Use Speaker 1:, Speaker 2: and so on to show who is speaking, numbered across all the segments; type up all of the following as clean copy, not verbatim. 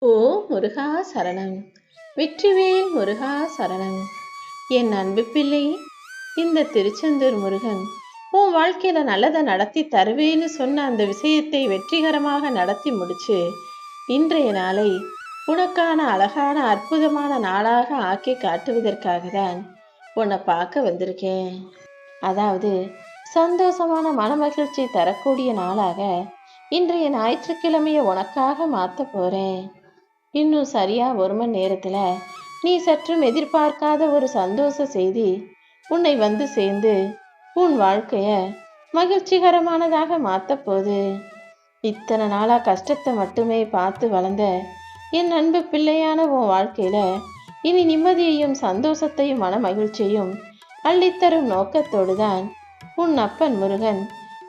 Speaker 1: ஓ முருகா சரணம். வெற்றிவேல் முருகா சரணம். என் அன்பு பிள்ளை, இந்த திருச்செந்தூர் முருகன் உன் வாழ்க்கையில நல்லதை நடத்தி தருவேன்னு சொன்ன அந்த விஷயத்தை வெற்றிகரமாக நடத்தி முடிச்சு இன்றைய நாளை உனக்கான அழகான அற்புதமான நாளாக ஆக்கி காட்டுவதற்காக தான் உன்னை பார்க்க வந்திருக்கேன். அதாவது சந்தோஷமான மனமகிழ்ச்சி தரக்கூடிய நாளாக இன்றைய ஞாயிற்றுக்கிழமையை உனக்காக மாற்ற போறேன். இன்னும் சரியா ஒரு மணி நேரத்துல நீ சற்றும் எதிர்பார்க்காத ஒரு சந்தோஷ செய்தி உன்னை வந்து சேர்ந்து உன் வாழ்க்கைய மகிழ்ச்சிகரமானதாக மாத்த போகுது. இத்தனை நாளா கஷ்டத்தை மட்டுமே பார்த்து வளர்ந்த என் அன்பு பிள்ளையான உன் வாழ்க்கையில இனி நிம்மதியையும் சந்தோஷத்தையும் மன மகிழ்ச்சியையும் அள்ளித்தரும் நோக்கத்தோடு தான் உன் அப்பன் முருகன்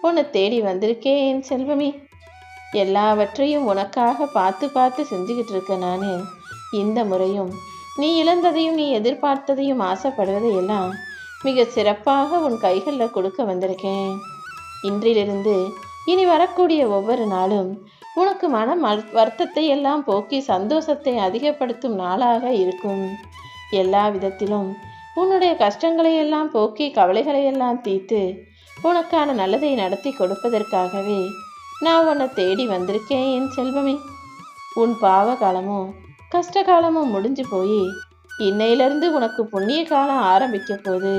Speaker 1: உன்னை தேடி வந்திருக்கேன் என் செல்வமே. எல்லாவற்றையும் உனக்காக பார்த்து பார்த்து செஞ்சுக்கிட்டு இருக்க நான் இந்த முறையும் நீ இழந்ததையும் நீ எதிர்பார்த்ததையும் ஆசைப்படுவதையெல்லாம் மிக சிறப்பாக உன் கைகளில் கொடுக்க வந்திருக்கேன். இன்றிலிருந்து இனி வரக்கூடிய ஒவ்வொரு நாளும் உனக்கு வருத்தத்தை எல்லாம் போக்கி சந்தோஷத்தை அதிகப்படுத்தும் நாளாக இருக்கும். எல்லா விதத்திலும் உன்னுடைய கஷ்டங்களை எல்லாம் போக்கி கவலைகளை எல்லாம் தீர்த்து உனக்கான நல்லதை நடத்தி கொடுப்பதற்காகவே நான் உன்னை தேடி வந்திருக்கேன் என் செல்வமே. உன் பாவ காலமும் கஷ்ட காலமும் முடிஞ்சு போய் இன்னையிலிருந்து உனக்கு புண்ணிய காலம் ஆரம்பிக்க போகுது.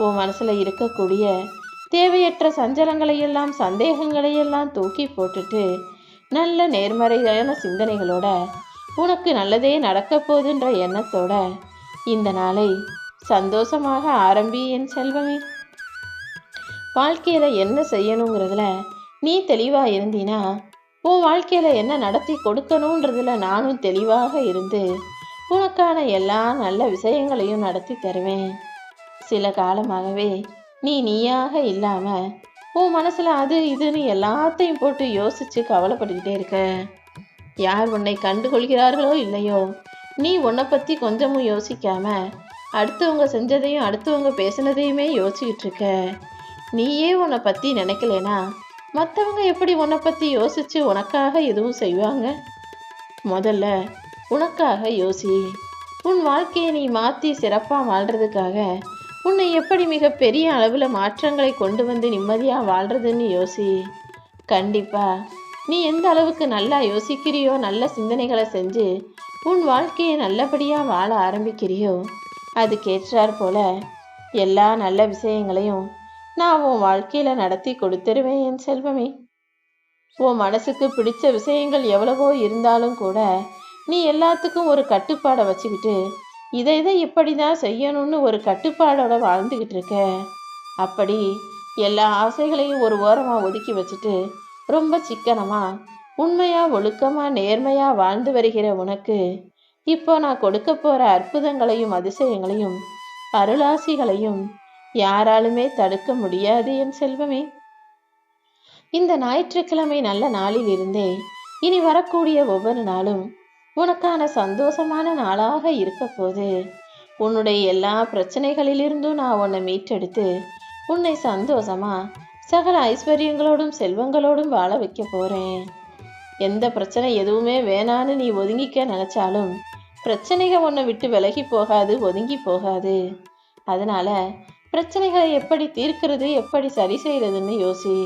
Speaker 1: உன் மனசுல இருக்கக்கூடிய தேவையற்ற சஞ்சலங்களையெல்லாம் சந்தேகங்களையெல்லாம் தூக்கி போட்டுட்டு நல்ல நேர்மறையான சிந்தனைகளோட உனக்கு நல்லதே நடக்க போகுதுன்ற எண்ணத்தோட இந்த நாளை சந்தோஷமாக ஆரம்பி என் செல்வமே. வாழ்க்கையில என்ன செய்யணுங்கிறதுல நீ தெளிவாக இருந்தீனா உன் வாழ்க்கையில் என்ன நடத்தி கொடுக்கணுன்றதுல நானும் தெளிவாக இருந்து உனக்கான எல்லா நல்ல விஷயங்களையும் நடத்தி தருவேன். சில காலமாகவே நீயாக இல்லாமல் உன் மனசில் அது இதுன்னு எல்லாத்தையும் போட்டு யோசித்து கவலைப்பட்டுக்கிட்டே இருக்க. யார் உன்னை கண்டுகொள்கிறார்களோ இல்லையோ, நீ உன்னை பற்றி கொஞ்சமும் யோசிக்காம அடுத்தவங்க செஞ்சதையும் அடுத்தவங்க பேசினதையுமே யோசிச்சுக்கிட்டு இருக்க. நீயே உன்னை பற்றி நினைக்கலனா மற்றவங்க எப்படி உன்னை பற்றி யோசித்து உனக்காக எதுவும் செய்வாங்க? முதல்ல உனக்காக யோசி. உன் வாழ்க்கையை நீ மாற்றி சிறப்பாக வாழ்கிறதுக்காக உன்னை எப்படி மிக பெரிய அளவில் மாற்றங்களை கொண்டு வந்து நிம்மதியாக வாழ்கிறதுன்னு யோசி. கண்டிப்பாக நீ எந்த அளவுக்கு நல்லா யோசிக்கிறியோ, நல்ல சிந்தனைகளை செஞ்சு உன் வாழ்க்கையை நல்லபடியாக வாழ ஆரம்பிக்கிறியோ, அதுக்கேற்றாற் போல எல்லா நல்ல விஷயங்களையும் நான் உன் வாழ்க்கையில் நடத்தி கொடுத்துருவேன் என் செல்வமே. உன் மனசுக்கு பிடிச்ச விஷயங்கள் எவ்வளவோ இருந்தாலும் கூட நீ எல்லாத்துக்கும் ஒரு கட்டுப்பாடை வச்சுக்கிட்டு இதை இப்படி தான் செய்யணும்னு ஒரு கட்டுப்பாடோட வாழ்ந்துக்கிட்டு இருக்க. அப்படி எல்லா ஆசைகளையும் ஒரு ஓரமாக ஒதுக்கி வச்சுட்டு ரொம்ப சிக்கனமாக உண்மையாக ஒழுக்கமாக நேர்மையாக வாழ்ந்து வருகிற உனக்கு இப்போ நான் கொடுக்க போகிற அற்புதங்களையும் அதிசயங்களையும் அருளாசிகளையும் யாராலுமே தடுக்க முடியாது என் செல்வமே. இந்த ஞாயிற்றுக்கிழமை நல்ல நாளில் இருந்தே இனி வரக்கூடிய ஒவ்வொரு நாளும் உனக்கான சந்தோஷமான நாளாக இருக்க போது. உன்னுடைய எல்லா பிரச்சனைகளிலிருந்தும் நான் உன்னை மீட்டெடுத்து உன்னை சந்தோஷமா சகல ஐஸ்வர்யங்களோடும் செல்வங்களோடும் வாழ வைக்க போறேன். எந்த பிரச்சனை எதுவுமே வேணான்னு நீ ஒதுங்கிக்க நினைச்சாலும் பிரச்சனைகள் உன்னை விட்டு விலகி போகாது, ஒதுங்கி போகாது. அதனால பிரச்சனைகளை எப்படி தீர்க்கிறது, எப்படி சரி செய்யறதுன்னு யோசி.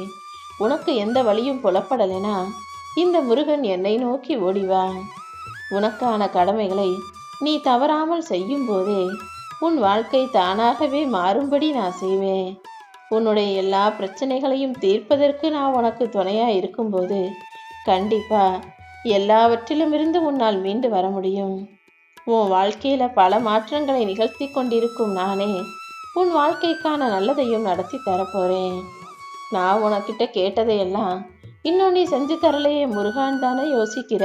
Speaker 1: உனக்கு எந்த வழியும் புலப்படலைனா இந்த முருகன் என்னை நோக்கி ஓடிவா. உனக்கான கடமைகளை நீ தவறாமல் செய்யும் போதே உன் வாழ்க்கை தானாகவே மாறும்படி நான் செய்வேன். உன்னுடைய எல்லா பிரச்சனைகளையும் தீர்ப்பதற்கு நான் உனக்கு துணையா இருக்கும்போது கண்டிப்பா எல்லாவற்றிலும் இருந்து உன்னால் மீண்டு வர முடியும். உன் வாழ்க்கையில பல மாற்றங்களை நிகழ்த்தி கொண்டிருக்கும் நானே உன் வாழ்க்கைக்கான நல்லதையும் நடத்தி தரப்போறேன். நான் உனக்கிட்ட கேட்டதையெல்லாம் இன்னும் நீ செஞ்சு தரலையே முருகான் தானே யோசிக்கிற.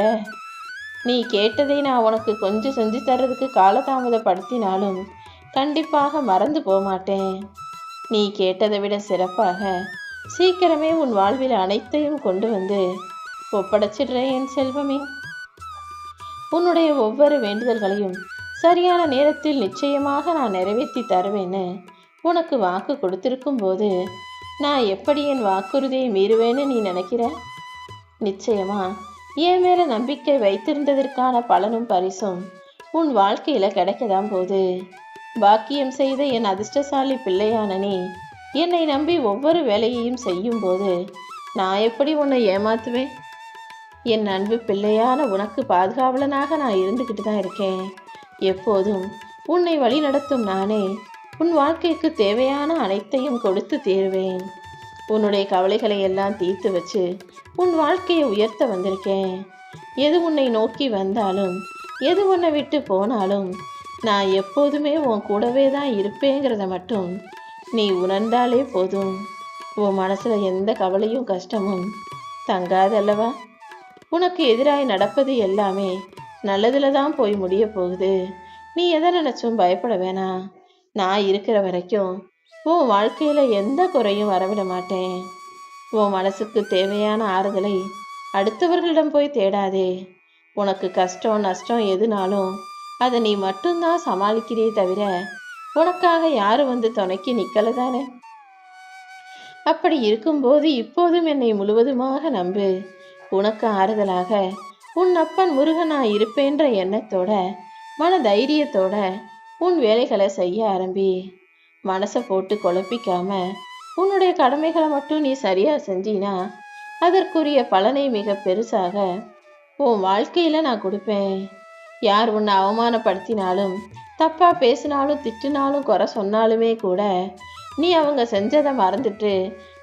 Speaker 1: நீ கேட்டதை நான் உனக்கு கொஞ்சம் செஞ்சு தர்றதுக்கு காலதாமதப்படுத்தினாலும் கண்டிப்பாக மறந்து போக மாட்டேன். நீ கேட்டதை விட சிறப்பாக சீக்கிரமே உன் வாழ்வில் அனைத்தையும் கொண்டு வந்து ஒப்படைச்சிடுறேன் என் செல்வமே. உன்னுடைய ஒவ்வொரு வேண்டுதல்களையும் சரியான நேரத்தில் நிச்சயமாக நான் நிறைவேற்றி தருவேன்னு உனக்கு வாக்கு கொடுத்திருக்கும் போது நான் எப்படி என் வாக்குறுதியை மீறுவேன்னு நீ நினைக்கிற? நிச்சயமா என் மேல நம்பிக்கை வைத்திருந்ததற்கான பலனும் பரிசும் உன் வாழ்க்கையில கிடைக்கதான் போகுது. பாக்கியம் செய்த என் அதிர்ஷ்டசாலி பிள்ளையான நீ என்னை நம்பி ஒவ்வொரு வேலையையும் செய்யும் போது நான் எப்படி உன்னை ஏமாத்துவேன்? என் அன்பு பிள்ளையான உனக்கு பாதுகாவலனாக நான் இருந்துக்கிட்டு தான் இருக்கேன். எப்போதும் உன்னை வழி நடத்தும் நானே உன் வாழ்க்கைக்கு தேவையான அனைத்தையும் கொடுத்து தீருவேன். உன்னுடைய கவலைகளை எல்லாம் தீர்த்து வச்சு உன் வாழ்க்கையை உயர்த்த வந்திருக்கேன். எது உன்னை நோக்கி வந்தாலும் எது உன்னை விட்டு போனாலும் நான் எப்போதுமே உன் கூடவே தான் இருப்பேங்கிறத மட்டும் நீ உணர்ந்தாலே போதும். உன் மனசுல எந்த கவலையும் கஷ்டமும் தங்காதல்லவா? உனக்கு எதிராய் நடப்பது எல்லாமே நல்லதுல தான் போய் முடிய போகுது. நீ எதை நினைச்சும் பயப்பட வேணாம். நான் இருக்கிற வரைக்கும் உன் வாழ்க்கையில எந்த குறையும் வரவிட மாட்டேன். உன் மனசுக்கு தேவையான ஆறுதலை அடுத்தவர்களிடம் போய் தேடாதே. உனக்கு கஷ்டம் நஷ்டம் எதுனாலும் அதை நீ மட்டும்தான் சமாளிக்கிறே தவிர உனக்காக யாரும் வந்து துணைக்கு நிக்கல தானே. அப்படி இருக்கும்போது இப்போதும் என்னை முழுவதுமாக நம்பு. உனக்கு ஆறுதலாக உன் அப்பன் முருகன் நான் இருப்பேன்ற எண்ணத்தோட மன தைரியத்தோட உன் வேலைகளை செய்ய ஆரம்பி. மனசை போட்டு குழப்பிக்காம உன்னுடைய கடமைகளை மட்டும் நீ சரியா செஞ்சினா அதற்குரிய பலனை மிக பெருசாக உன் வாழ்க்கையில நான் கொடுப்பேன். யார் உன்னை அவமானப்படுத்தினாலும் தப்பா பேசினாலும் திட்டினாலும் குறை சொன்னாலுமே கூட நீ அவங்க செஞ்சதை மறந்துட்டு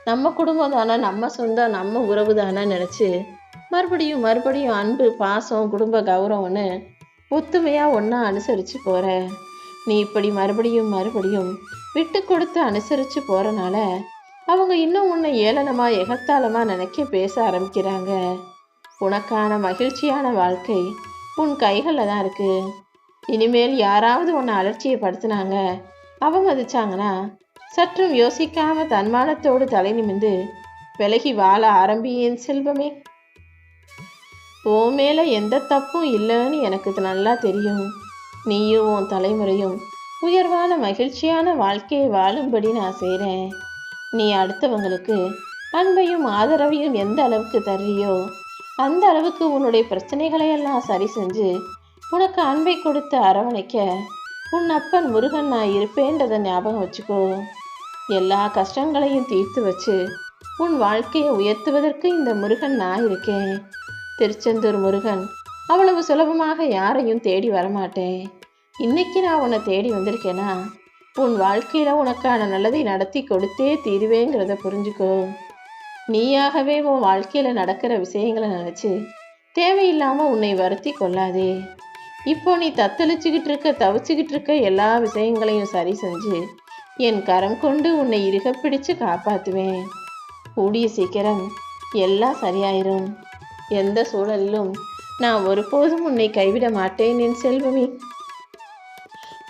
Speaker 1: நம்ம குடும்பம் தானே, நம்ம சொந்தம், நம்ம உறவு தானே நினச்சி மறுபடியும் மறுபடியும் அன்பு பாசம் குடும்ப கௌரவம்னு ஒத்துமையா ஒன்றா அனுசரித்து போகிற. நீ இப்படி மறுபடியும் மறுபடியும் விட்டு கொடுத்து அனுசரித்து போகிறனால அவங்க இன்னும் உன்னை ஏளனமாக எகத்தாளமாக நினைக்க பேச ஆரம்பிக்கிறாங்க. உனக்கான மகிழ்ச்சியான வாழ்க்கை உன் கைகளில் தான் இருக்கு. இனிமேல் யாராவது உன்னை அலட்சியப்படுத்தினாங்க அவமதிச்சாங்கன்னா சற்றும் யோசிக்காம தன்மானத்தோடு தலை நிமிந்து விலகி வாழ ஆரம்பியேன் செல்வமே. ஓ மேல எந்த தப்பும் இல்லைன்னு எனக்கு நல்லா தெரியும். நீயும் உன் தலைமுறையும் உயர்வான மகிழ்ச்சியான வாழ்க்கையை வாழும்படி நான் செய்கிறேன். நீ அடுத்தவங்களுக்கு அன்பையும் ஆதரவையும் எந்த அளவுக்கு தர்றியோ அந்த அளவுக்கு உன்னுடைய பிரச்சனைகளையெல்லாம் சரி செஞ்சு உனக்கு அன்பை கொடுத்து அரவணைக்க உன் அப்பன் முருகன் நான் இருப்பேன்றதை ஞாபகம் வச்சுக்கோ. எல்லா கஷ்டங்களையும் தீர்த்து வச்சு உன் வாழ்க்கையை உயர்த்துவதற்கு இந்த முருகன் நான் இருக்கேன். திருச்செந்தூர் முருகன் அவ்வளவு சுலபமாக யாரையும் தேடி வரமாட்டேன். இன்னைக்கு நான் உன்னை தேடி வந்திருக்கேனா உன் வாழ்க்கையில உனக்கான நல்லதை நடத்தி கொடுத்தே தீருவேங்கிறத புரிஞ்சுக்கோ. நீயாகவே உன் வாழ்க்கையில நடக்கிற விஷயங்களை நினைச்சு தேவையில்லாம உன்னை வருத்தி கொள்ளாதே. இப்போ நீ தத்தளிச்சுக்கிட்டு இருக்க தவிச்சுக்கிட்டு இருக்க எல்லா விஷயங்களையும் சரி செஞ்சு என் கரம் கொண்டு உன்னை இறுக பிடிச்சு காப்பாற்றுவேன். கூடிய சீக்கிரம் எல்லாம் சரியாயிரும். எந்த சூழலிலும் நான் ஒருபோதும் உன்னை கைவிட மாட்டேன் என் செல்வமே.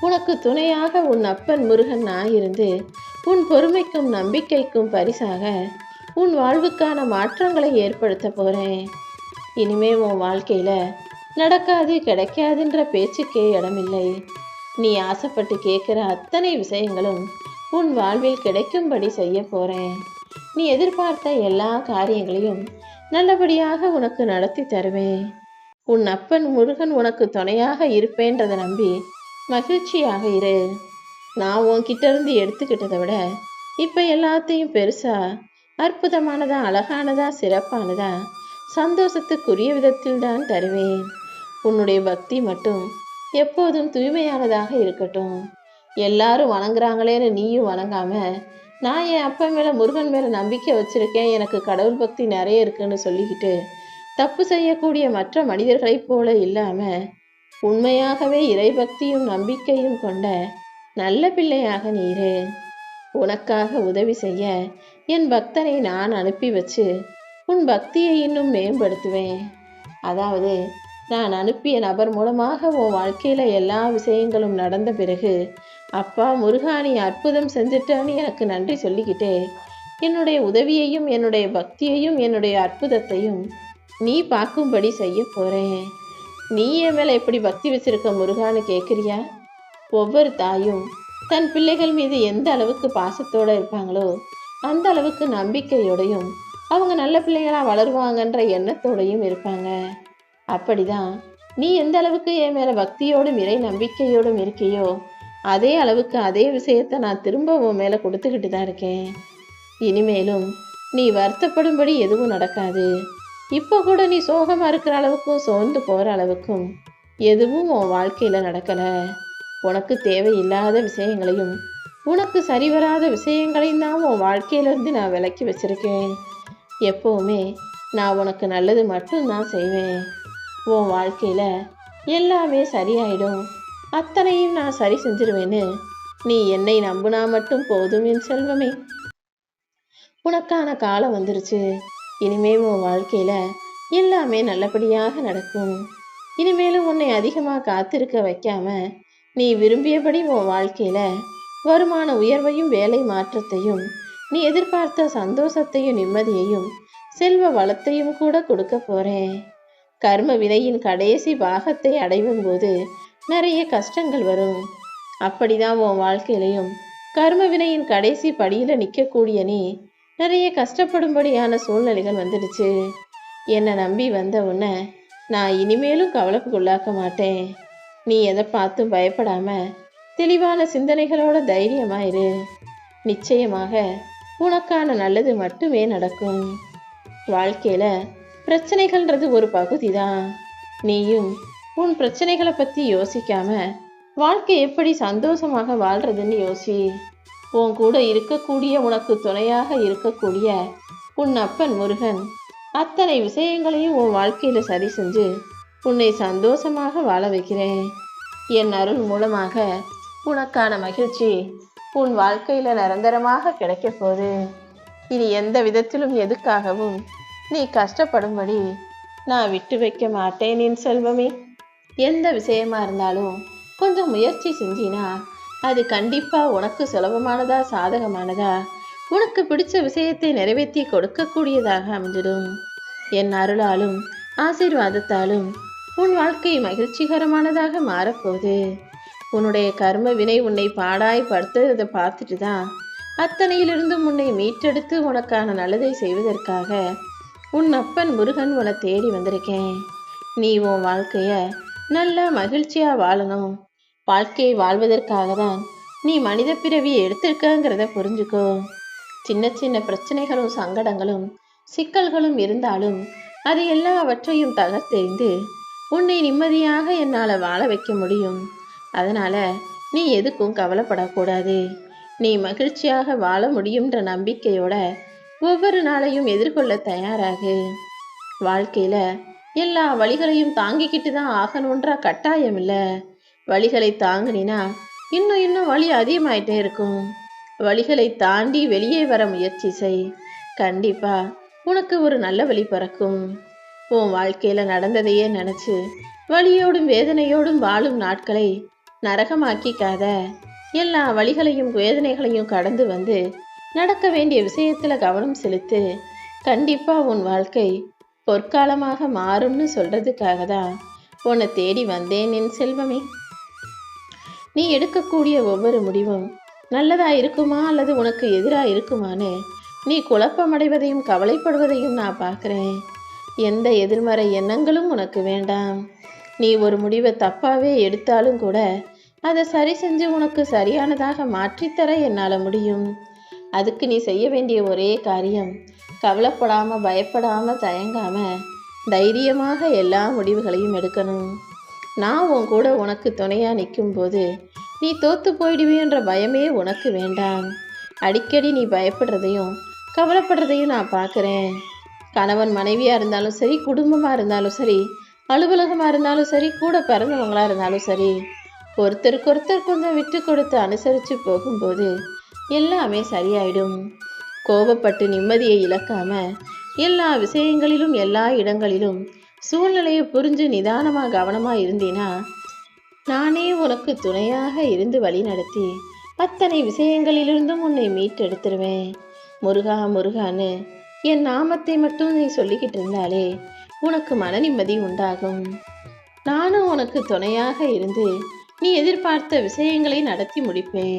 Speaker 1: உனக்கு துணையாக உன் அப்பன் முருகன் நான் இருந்து உன் பொறுமைக்கும் நம்பிக்கைக்கும் பரிசாக உன் வாழ்வுக்கான மாற்றங்களை ஏற்படுத்த போறேன். இனிமே உன் வாழ்க்கையில நடக்காது கிடைக்காதுன்ற பேச்சுக்கே இடமில்லை. நீ ஆசைப்பட்டு கேட்குற அத்தனை விஷயங்களும் உன் வாழ்வில் கிடைக்கும்படி செய்ய போறேன். நீ எதிர்பார்த்த எல்லா காரியங்களையும் நல்லபடியாக உனக்கு நடத்தி தருவேன். உன் அப்பன் முருகன் உனக்கு துணையாக இருப்பேன்றதை நம்பி மகிழ்ச்சியாக இரு. நான் உன்கிட்ட இருந்து எடுத்துக்கிட்டதை விட இப்போ எல்லாத்தையும் பெருசா அற்புதமானதா அழகானதா சிறப்பானதா சந்தோஷத்துக்குரிய விதத்தில் தான் தருவேன். உன்னுடைய பக்தி மட்டும் எப்போதும் தூய்மையானதாக இருக்கட்டும். எல்லாரும் வணங்குறாங்களேன்னு நீயும் வணங்காம நான் என் அப்பா மேலே முருகன் மேலே நம்பிக்கை வச்சிருக்கேன், எனக்கு கடவுள் பக்தி நிறைய இருக்குன்னு சொல்லிக்கிட்டு தப்பு செய்யக்கூடிய மற்ற மனிதர்களைப் போல இல்லாமல் உண்மையாகவே இறைபக்தியும் நம்பிக்கையும் கொண்ட நல்ல பிள்ளையாக நீரு. உனக்காக உதவி செய்ய என் பக்தனை நான் அனுப்பி வச்சு உன் பக்தியை இன்னும் மேம்படுத்துவேன். அதாவது நான் அனுப்பிய நபர் மூலமாக உன் வாழ்க்கையில் எல்லா விஷயங்களும் நடந்த பிறகு அப்பா முருகா நீ அற்புதம் செஞ்சுட்டான்னு எனக்கு நன்றி சொல்லிக்கிட்டே என்னுடைய உதவியையும் என்னுடைய பக்தியையும் என்னுடைய அற்புதத்தையும் நீ பார்க்கும்படி செய்ய போகிறேன். நீ என் மேலே எப்படி பக்தி வச்சிருக்க முருகான்னு கேட்குறியா? ஒவ்வொரு தாயும் தன் பிள்ளைகள் மீது எந்த அளவுக்கு பாசத்தோடு இருப்பாங்களோ அந்த அளவுக்கு நம்பிக்கையோடையும் அவங்க நல்ல பிள்ளைங்களா வளருவாங்கன்ற எண்ணத்தோடையும் இருப்பாங்க. அப்படிதான் நீ எந்த அளவுக்கு என் மேல பக்தியோடும் இறை நம்பிக்கையோடும் இருக்கியோ, அதே அளவுக்கு அதே விஷயத்த நான் திரும்ப உன் மேல கொடுத்துக்கிட்டு தான் இருக்கேன். இனிமேலும் நீ வருத்தப்படும்படி எதுவும் நடக்காது. இப்போ கூட நீ சோகமா இருக்கிற அளவுக்கும் சோர்ந்து போற அளவுக்கும் எதுவும் உன் வாழ்க்கையில நடக்கல. உனக்கு தேவையில்லாத விஷயங்களையும் உனக்கு சரிவராத விஷயங்களையும் தான் உன் வாழ்க்கையிலிருந்து நான் விலக்கி வச்சிருக்கேன். எப்பவுமே நான் உனக்கு நல்லது மட்டும்தான் செய்வேன். உன் வாழ்க்கையில எல்லாமே சரியாயிடும். அத்தனையும் நான் சரி செஞ்சிருவேன்னு நீ என்னை நம்புனா மட்டும் போதும் என் செல்வமே. உனக்கான காலம் வந்துருச்சு. இனிமே உன் வாழ்க்கையில எல்லாமே நல்லபடியாக நடக்கும். இனிமேலும் உன்னை அதிகமா காத்திருக்க வைக்காம நீ விரும்பியபடி உன் வாழ்க்கையில வருமான உயர்வையும் வேலை மாற்றத்தையும் நீ எதிர்பார்த்த சந்தோஷத்தையும் நிம்மதியையும் செல்வ வளத்தையும் கூட கொடுக்க போறேன். கர்ம வினையின் கடைசி பாகத்தை அடையும் போது நிறைய கஷ்டங்கள் வரும். அப்படிதான் உன் வாழ்க்கையிலையும் கர்ம வினையின் கடைசி படியில நிற்கக்கூடிய நீ நிறைய கஷ்டப்படும்படியான சூழ்நிலைகள் வந்துடுச்சு. என்னை நம்பி வந்த உன்னை நான் இனிமேலும் கவலைக்குள்ளாக்க மாட்டேன். நீ எதை பார்த்தும் பயப்படாம தெளிவான சிந்தனைகளோட தைரியமாயிரு. நிச்சயமாக உனக்கான நல்லது மட்டுமே நடக்கும். வாழ்க்கையில பிரச்சனைகள்ன்றது ஒரு பகுதி தான். நீயும் உன் பிரச்சனைகளை பத்தி யோசிக்காம வாழ்க்கை எப்படி சந்தோஷமாக வாழ்றதுன்னு யோசி. உன் கூட இருக்கக்கூடிய உனக்கு துணையாக இருக்கக்கூடிய உன் அப்பன் முருகன் அத்தனை விஷயங்களையும் உன் வாழ்க்கையில சரி செஞ்சு உன்னை சந்தோஷமாக வாழ வைக்கிறேன். என் அருள் மூலமாக உனக்கான மகிழ்ச்சி உன் வாழ்க்கையில நிரந்தரமாக கிடைக்க போகுது. இனி எந்த விதத்திலும் எதுக்காகவும் நீ கஷ்டப்படும்படி நான் விட்டு வைக்க மாட்டேன் என் செல்வமே. எந்த விஷயமா இருந்தாலும் கொஞ்சம் முயற்சி செஞ்சினா அது கண்டிப்பா உனக்கு சுலபமானதா சாதகமானதா உனக்கு பிடிச்ச விஷயத்தை நிறைவேற்றி கொடுக்கக்கூடியதாக அமைஞ்சிடும். என் அருளாலும் ஆசீர்வாதத்தாலும் உன் வாழ்க்கை மகிழ்ச்சிகரமானதாக மாறப்போகுது. உன்னுடைய கர்ம வினை உன்னை பாடாய் படுத்துறதை பார்த்துட்டு தான் அத்தனையிலிருந்தும் உன்னை மீட்டெடுத்து உனக்கான நல்லதை செய்வதற்காக உன் அப்பன் முருகன் உன்னை தேடி வந்திருக்கேன். நீ உன் வாழ்க்கைய நல்லா மகிழ்ச்சியா வாழணும். வாழ்க்கையை வாழ்வதற்காக தான் நீ மனித பிறவியை எடுத்திருக்கங்கிறத புரிஞ்சுக்கோ. சின்ன சின்ன பிரச்சனைகளும் சங்கடங்களும் சிக்கல்களும் இருந்தாலும் அது எல்லாவற்றையும் தகர்த்தெறிந்து உன்னை நிம்மதியாக என்னால் வாழ வைக்க முடியும். அதனால நீ எதுக்கும் கவலைப்படக்கூடாது. நீ மகிழ்ச்சியாக வாழ முடியும்ன்ற நம்பிக்கையோட ஒவ்வொரு நாளையும் எதிர்கொள்ள தயாராகு. வாழ்க்கையில எல்லா வழிகளையும் தாங்கிக்கிட்டு தான் ஆகணுன்ற கட்டாயம் இல்லை. வழிகளை தாங்கினா இன்னும் இன்னும் வலி அதிகமாயிட்டே இருக்கும். வழிகளை தாண்டி வெளியே வர முயற்சி செய். கண்டிப்பா உனக்கு ஒரு நல்ல வழி பிறக்கும். உன் வாழ்க்கையில நடந்ததையே நினைச்சு வலியோடும் வேதனையோடும் வாழும் நாட்களை நரகமாக்கிக்காத. எல்லா வழிகளையும் வேதனைகளையும் கடந்து வந்து நடக்க வேண்டிய விஷயத்துல கவனம் செலுத்து. கண்டிப்பா உன் வாழ்க்கை பொற்காலமாக மாறும்னு சொல்றதுக்காக தான் உன்னை தேடி வந்தேன் என் செல்வமே. நீ எடுக்கக்கூடிய ஒவ்வொரு முடிவும் நல்லதா இருக்குமா அல்லது உனக்கு எதிராக இருக்குமான்னு நீ குழப்பமடைவதையும் கவலைப்படுவதையும் நான் பார்க்குறேன். எந்த எதிர்மறை எண்ணங்களும் உனக்கு வேண்டாம். நீ ஒரு முடிவை தப்பாவே எடுத்தாலும் கூட அதை சரி செஞ்சு உனக்கு சரியானதாக மாற்றித்தர என்னால் முடியும். அதுக்கு நீ செய்ய வேண்டிய ஒரே காரியம் கவலைப்படாம பயப்படாம தயங்காம தைரியமாக எல்லா முடிவுகளையும் எடுக்கணும். நான் உன் கூட உனக்கு துணையா நிற்கும் போது நீ தோத்து போயிடுவேன்ற பயமே உனக்கு வேண்டாம். அடிக்கடி நீ பயப்படுறதையும் கவலைப்படுறதையும் நான் பார்க்குறேன். கணவன் மனைவியா இருந்தாலும் சரி, குடும்பமா இருந்தாலும் சரி, அலுவலகமா இருந்தாலும் சரி, கூட பிறந்தவங்களா இருந்தாலும் சரி, ஒருத்தருக்கொருத்தர் கொஞ்சம் விட்டு கொடுத்து அனுசரித்து போகும்போது எல்லாமே சரியாயிடும். கோபப்பட்டு நிம்மதியை இழக்காம எல்லா விஷயங்களிலும் எல்லா இடங்களிலும் சூழ்நிலையை புரிஞ்சு நிதானமா கவனமா இருந்தீனா நானே உனக்கு துணையாக இருந்து வழி நடத்தி அத்தனை விஷயங்களிலிருந்தும் உன்னை மீட்டெடுத்துருவேன். முருகா முருகான்னு என் நாமத்தை மட்டும் நீ சொல்லிக்கிட்டு இருந்தாலே உனக்கு மன நிம்மதி உண்டாகும். நானும் உனக்கு துணையாக இருந்து நீ எதிர்பார்த்த விஷயங்களை நடத்தி முடிப்பேன்.